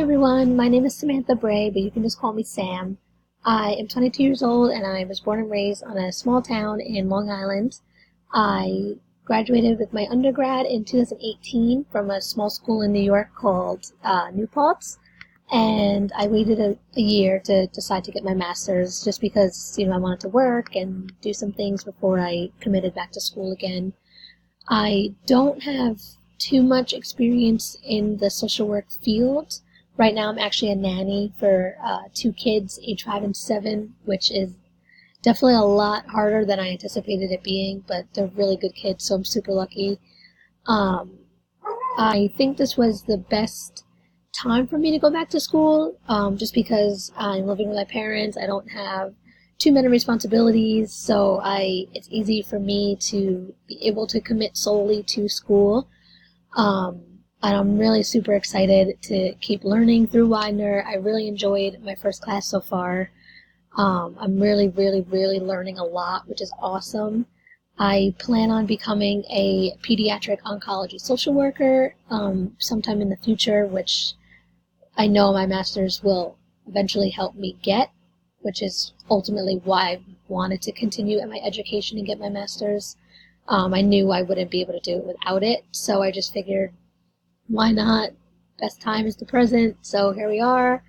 everyone, my name is Samantha Bray, but you can just call me Sam. I am 22 years old and I was born and raised on a small town in Long Island. I graduated with my undergrad in 2018 from a small school in New York called New Paltz, and I waited a year to decide to get my master's just because, I wanted to work and do some things before I committed back to school again. I don't have too much experience in the social work field. Right now I'm actually a nanny for two kids, age 5 and 7, which is definitely a lot harder than I anticipated it being, but they're really good kids, so I'm super lucky. I think this was the best time for me to go back to school, just because I'm living with my parents. I don't have too many responsibilities, so it's easy for me to be able to commit solely to school. And I'm really super excited to keep learning through Widener. I really enjoyed my first class so far. I'm really, really, really learning a lot, which is awesome. I plan on becoming a pediatric oncology social worker sometime in the future, which I know my master's will eventually help me get, which is ultimately why I wanted to continue at my education and get my master's. I knew I wouldn't be able to do it without it, so I just figured, why not? Best time is the present, so here we are.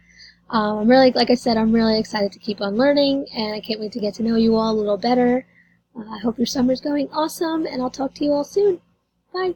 Like I said, I'm really excited to keep on learning, and I can't wait to get to know you all a little better. I hope your summer's going awesome, and I'll talk to you all soon. Bye.